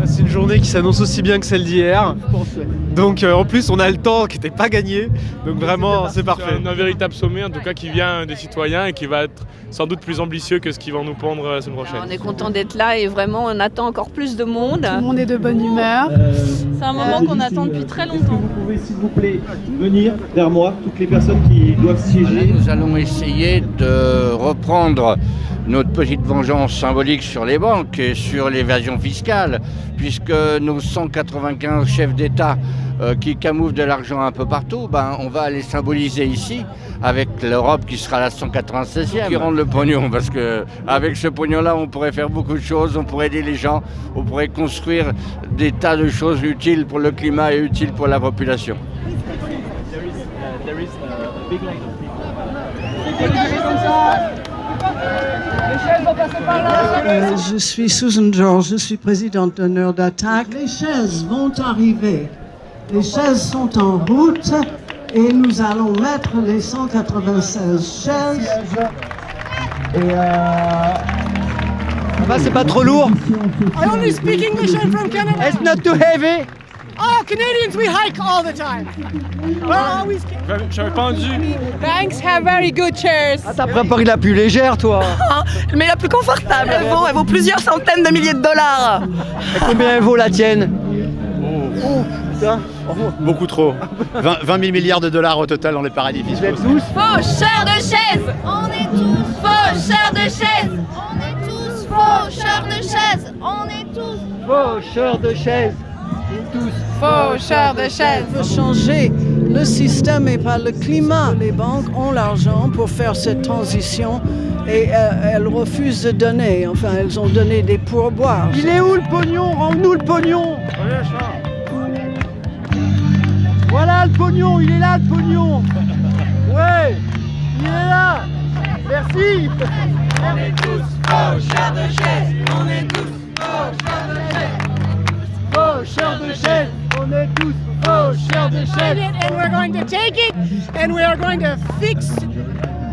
C'est une journée qui s'annonce aussi bien que celle d'hier. Donc en plus on a le temps qui n'était pas gagné. Donc vraiment c'est parfait. C'est un véritable sommet en tout cas qui vient des citoyens et qui va être sans doute plus ambitieux que ce qu'ils vont nous pondre la semaine prochaine. On est content d'être là et vraiment on attend encore plus de monde. Tout le monde est de bonne humeur. C'est un moment qu'on attend depuis très longtemps. Vous pouvez s'il vous plaît venir vers moi, toutes les personnes qui doivent siéger. Nous allons essayer de reprendre notre petite vengeance symbolique sur les banques et sur l'évasion fiscale, puisque nos 195 chefs d'État qui camouflent de l'argent un peu partout, on va les symboliser ici avec l'Europe qui sera la 196e, qui rende le pognon, parce qu'avec ce pognon-là, on pourrait faire beaucoup de choses, on pourrait aider les gens, on pourrait construire des tas de choses utiles pour le climat et utiles pour la population. Je suis Susan George, je suis présidente d'honneur d'Attaque. Les chaises vont arriver. Les chaises sont en route et nous allons mettre les 196 chaises. C'est pas trop lourd. I only speak English, I'm from Canada. It's not too heavy. Oh, Canadians, we hike all the time. We're always... J'avais pas entendu. Banks have very good chairs. Ah, t'as préparé la plus légère toi. Mais la plus confortable, elle vaut plusieurs centaines de milliers de dollars. Et combien elle vaut la tienne? Beaucoup trop. 20 000 milliards de dollars au total dans les paradis fiscaux. Faucheurs de chaises, on est tous faucheurs de chaises. On est tous faucheurs de chaises, on est tous Faucheurs de chaises. Faucheurs de chaises. Il faut changer le système et pas le climat. Les banques ont l'argent pour faire cette transition et elles refusent de donner. Enfin, elles ont donné des pourboires. Il est où le pognon? Rends-nous le pognon. Voilà le pognon, il est là le pognon. Ouais, il est là. Merci. On est tous faucheurs de chaises, on est tous faucheurs de chaises. Faucheurs de chaises, on est tous faucheurs de chaises. And we're going to take it and we are going to fix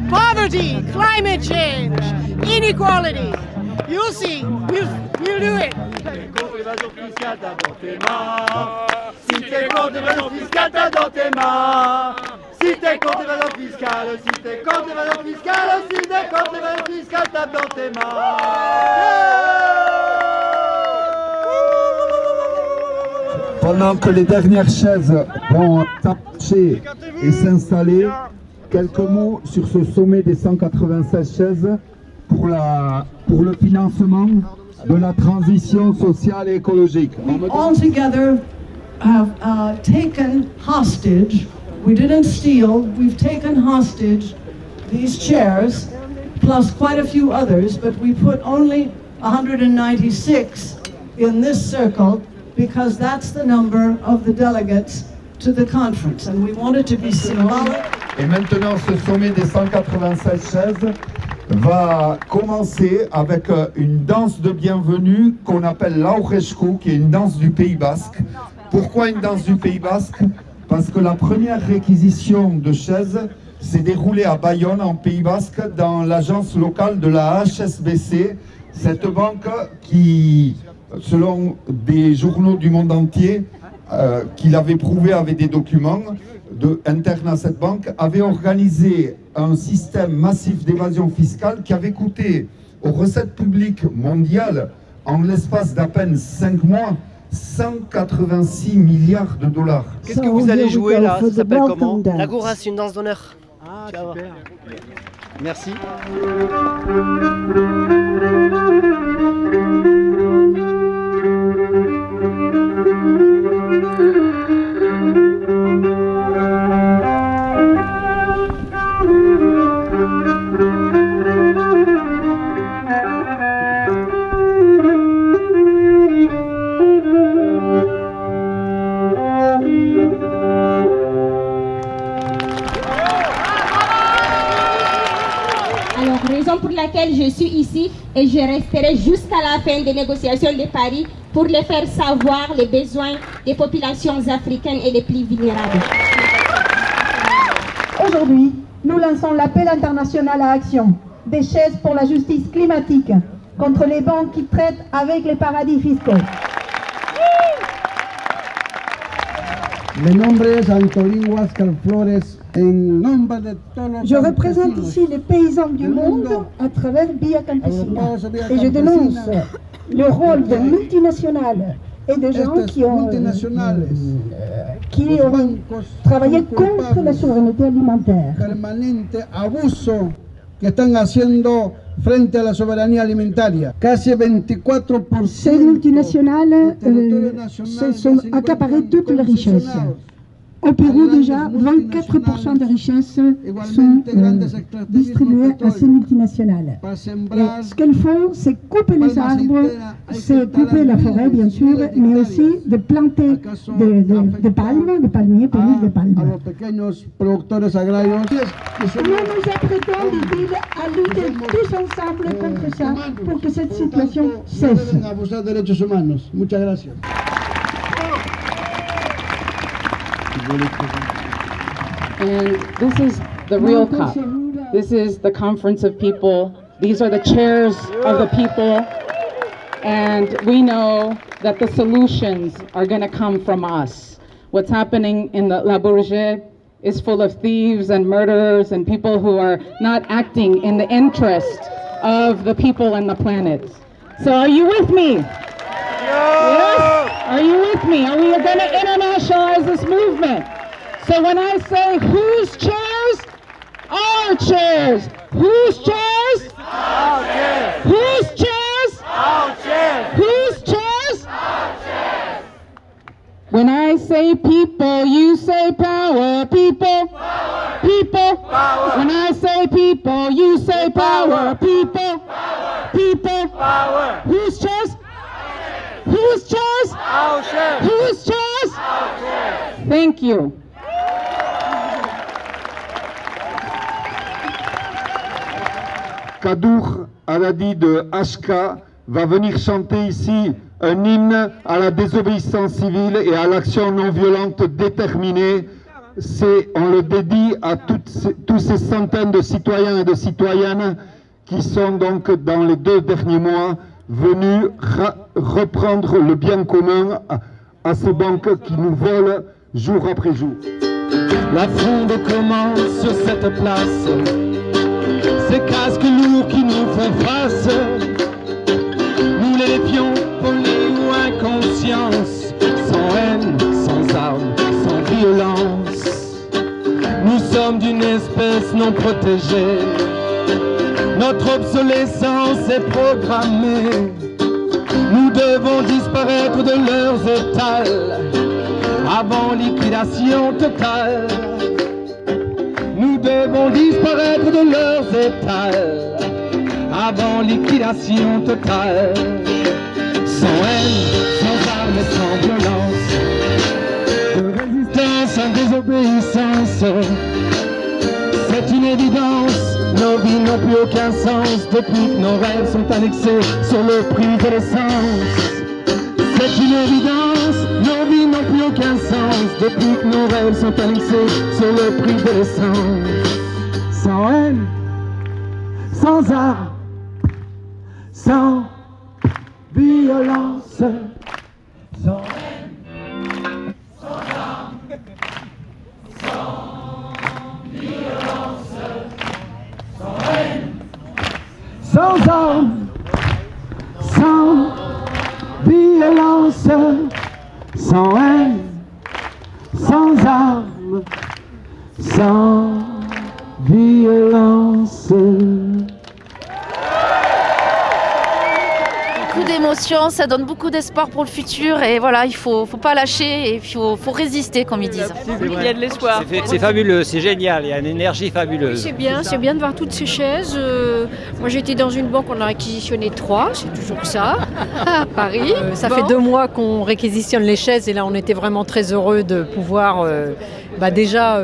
poverty, climate change, inequality. You'll see, we'll do it. Si t'es contre l'évasion fiscale, t'as dans tes mains. Si t'es contre l'évasion fiscale, si t'es contre l'évasion fiscale, si t'es contre l'évasion fiscale, t'as dans tes mains. Pendant que les dernières chaises vont s'approcher et s'installer, quelques mots sur ce sommet des 196 chaises pour le financement de la transition sociale et écologique. All together have taken hostage, we didn't steal, we've taken hostage these chairs, plus quite a few others, but we put only 196 in this circle because that's the number of the delegates to the conference, and we wanted to be symbolic. Et maintenant, ce sommet des 196 chaises va commencer avec une danse de bienvenue qu'on appelle l'Aurrescu, qui est une danse du Pays Basque. Pourquoi une danse du Pays Basque? Parce que la première réquisition de chaises s'est déroulée à Bayonne, en Pays Basque, dans l'agence locale de la HSBC, cette banque qui, selon des journaux du monde entier, qu'il avait prouvé avec des documents internes à cette banque, avait organisé un système massif d'évasion fiscale qui avait coûté aux recettes publiques mondiales, en l'espace d'à peine 5 mois, 186 milliards de dollars. Qu'est-ce que vous allez jouer là? Ça s'appelle comment? La Goura, c'est une danse d'honneur. Ah, super. Merci. Pour laquelle je suis ici et je resterai jusqu'à la fin des négociations de Paris pour les faire savoir les besoins des populations africaines et les plus vulnérables. Aujourd'hui, nous lançons l'appel international à action, des chaises pour la justice climatique, contre les banques qui traitent avec les paradis fiscaux. Je représente ici les paysans du monde à travers Via Campesina et je dénonce le rôle des multinationales et de gens qui ont travaillé contre la souveraineté alimentaire. Que están haciendo frente a la soberanía alimentaria. Casi 24%. Ces multinationales se sont accaparées toutes les richesses. Au Pérou, déjà, 24% des richesses sont distribuées à ces multinationales. Et ce qu'elles font, c'est couper les arbres, c'est couper la forêt, bien sûr, mais aussi de planter des palmes, des palmiers, pays de palmes. Nous nous apprêtons, dit-il, à lutter tous ensemble contre ça pour que cette situation cesse. Muchas gracias. And this is the real COP. This is the conference of people. These are the chairs of the people. And we know that the solutions are going to come from us. What's happening in the La Bourget is full of thieves and murderers and people who are not acting in the interest of the people and the planet. So are you with me? Yes? Are you with me? Are we going to internationalize this movement? So when I say whose chairs? Our chairs. Whose chairs? Our chairs. Whose chairs? Our chairs. Whose chairs? Our chairs. When I say people, you say power. People. Power. People. Power. When I say people, you say power. People. Power. People. Power. Whose chairs? Whose chairs? Our chairs. Whose chairs? Our chairs. Thank you. Kadour Aladi de HK va venir chanter ici un hymne à la désobéissance civile et à l'action non violente déterminée. On le dédie à tous ces centaines de citoyens et de citoyennes qui sont donc dans les 2 derniers mois venus reprendre le bien commun à ces banques qui nous volent jour après jour. La fronde commence sur cette place, ces casques lourds qui nous font face, nous les pions, polis ou inconscience, sans haine, sans armes, sans violence. Nous sommes d'une espèce non protégée, notre obsolescence est programmée. Nous devons disparaître de leurs étals avant liquidation totale. Nous devons disparaître de leurs étals avant liquidation totale. Sans haine, sans armes et sans violence, de résistance en désobéissance, c'est une évidence. Nos vies n'ont plus aucun sens depuis que nos rêves sont annexés sur le prix de l'essence. C'est une évidence, nos vies n'ont plus aucun sens depuis que nos rêves sont annexés sur le prix de l'essence. Sans haine, sans armes, sans violence, sans haine, sans armes, sans violence, sans haine, sans armes, sans violence, sans haine, sans armes, sans violence. Beaucoup d'émotions, ça donne beaucoup d'espoir pour le futur et voilà, il faut pas lâcher et il faut résister comme ils disent. Il y a de l'espoir. C'est fabuleux, c'est génial, il y a une énergie fabuleuse. C'est bien de voir toutes ces chaises. Moi j'étais dans une banque, on a réquisitionné 3, c'est toujours ça, à Paris. Ça fait 2 mois qu'on réquisitionne les chaises et là on était vraiment très heureux de pouvoir déjà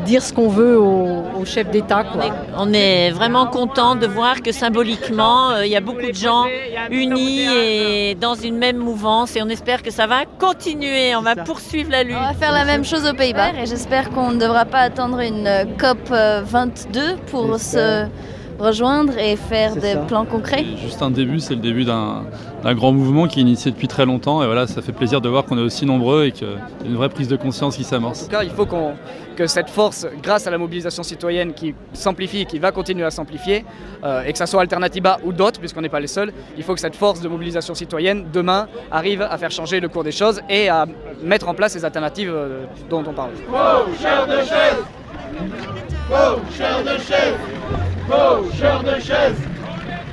dire ce qu'on veut au chef d'État, quoi. On est vraiment content de voir que symboliquement, il y a beaucoup de gens unis et dans une même mouvance et on espère que ça va continuer, on va poursuivre la lutte. On va faire la même chose aux Pays-Bas et j'espère qu'on ne devra pas attendre une COP 22 pour se rejoindre et faire des plans concrets. C'est juste un début, c'est le début d'un grand mouvement qui est initié depuis très longtemps et voilà, ça fait plaisir de voir qu'on est aussi nombreux et qu'il y a une vraie prise de conscience qui s'amorce. En tout cas, il faut que cette force, grâce à la mobilisation citoyenne qui s'amplifie, qui va continuer à s'amplifier, et que ça soit Alternativa ou d'autres, puisqu'on n'est pas les seuls, il faut que cette force de mobilisation citoyenne, demain, arrive à faire changer le cours des choses et à mettre en place les alternatives dont on parle. Faucheur de chaises! Faucheur de chaises! Faucheur de chaises!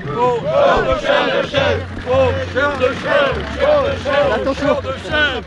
Faucheur de chaises! Faucheur de chaises! Faucheur de chaises!